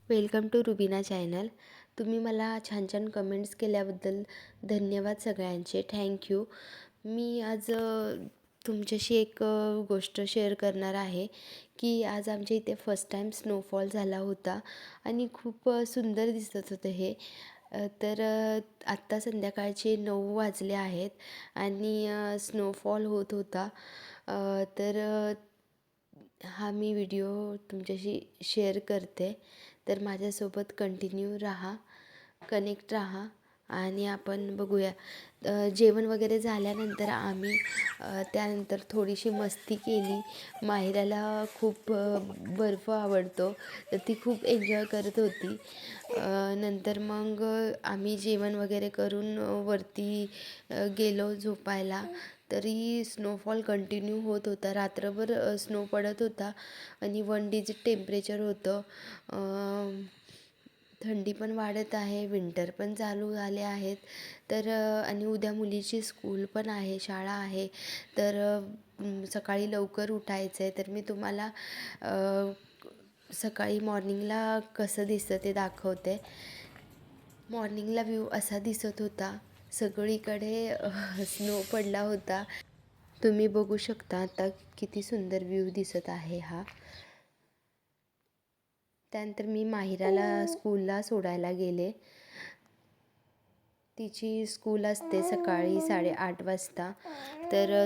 Welcome to Rubina channel. तुम्ही मला छान छान कमेंट्स केल्याबद्दल धन्यवाद सगळ्यांचे. थँक्यू. मी आज तुमच्याशी एक गोष्ट शेअर करणार आहे की आज आमच्या इथे फर्स्ट टाईम स्नोफॉल झाला होता आणि खूप सुंदर दिसत होतं हे. आत्ता संध्याकाळचे 9 वाजले आहेत आणि स्नोफॉल होत होता. हा मी व्हिडिओ तुमच्याशी शेअर करते. तर माझ्यासोबत कंटिन्यू राहा, कनेक्ट राहा आणि आपण बघूया. जेवण वगैरे झाल्यानंतर आम्ही त्यानंतर थोडीशी मस्ती केली. माहिराला खूप बर्फ आवडतो, तर ती खूप एन्जॉय करत होती. नंतर मग आम्ही जेवण वगैरे करून वरती गेलो झोपायला. तरी स्नोफॉल कंटिन्यू होत होता. रात्रभर स्नो पडत होता आणि 1 डिजिट टेम्परेचर होतं. थंडी पण वाढत आहे, विंटर पण चालू झाले आहेत. आणि उद्या मुलीची स्कूल पण आहे, शाळा आहे. सकाळी लवकर उठायचं आहे. तर मी तुम्हाला सकाळी मॉर्निंगला कसं दिसतं ते दाखवते. मॉर्निंगला व्ह्यू असा दिसत होता. सगळीकडे स्नो पडला होता. तुम्ही बघू शकता आता किती सुंदर व्ह्यू दिसत आहे हा. त्यानंतर मी माहिराला स्कूलला सोडायला गेले. तिची स्कूल असते सकाळी 8:30 वाजता.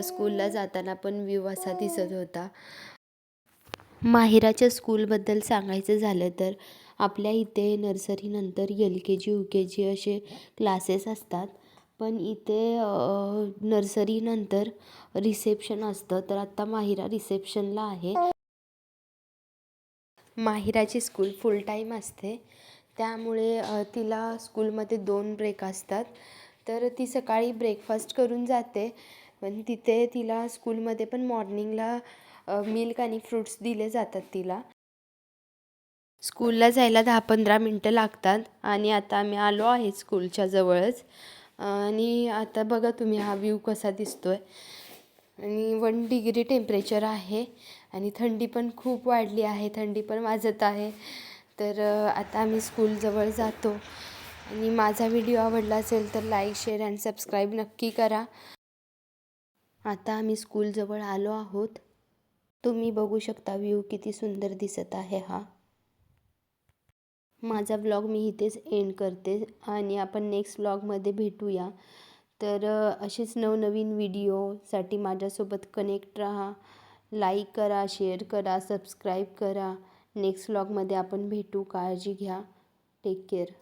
स्कूलला जाताना पण व्ह्यू असा दिसत होता. माहिराच्या स्कूलबद्दल सांगायचं झालं तर आपल्या इथे नर्सरीनंतर LKG UKG असे क्लासेस असतात. पण इथे नर्सरीनंतर रिसेप्शन असतं. तर आत्ता माहिरा रिसेप्शनला आहे. माहिराची स्कूल फुल टाईम असते, त्यामुळे तिला स्कूलमध्ये 2 ब्रेक असतात. तर ती सकाळी ब्रेकफास्ट करून जाते. पण तिथे तिला स्कूलमध्ये पण मॉर्निंगला मिल्क आणि फ्रूट्स दिले जातात तिला. स्कूलला जायला 10-15 मिनटं लागतात आणि आता आम्ही आलो आहे स्कूलच्या जवळच. आणि आता बघा तुम्ही हा व्ह्यू कसा दिसतोय. आणि 1 डिग्री टेम्परेचर आहे आणि थंडी पण खूप वाढली आहे, थंडी पण वाजत आहे. आता आम्ही स्कूलजवळ जातो. आणि माझा व्हिडिओ आवडला असेल तर लाईक, शेअर आणि सबस्क्राईब नक्की करा. आता आम्ही स्कूलजवळ आलो आहोत. तुम्ही बघू शकता व्ह्यू किती सुंदर दिसत आहे हा. माझा व्लॉग मी इथेच एंड करते आणि आपण नेक्स्ट व्लॉगमध्ये भेटूया. असेच नवनवीन व्हिडिओसाठी माझ्यासोबत कनेक्ट राहा. लाईक करा, शेअर करा, सबस्क्राईब करा. नेक्स्ट व्लॉगमध्ये आपण भेटू. काळजी घ्या. Take care.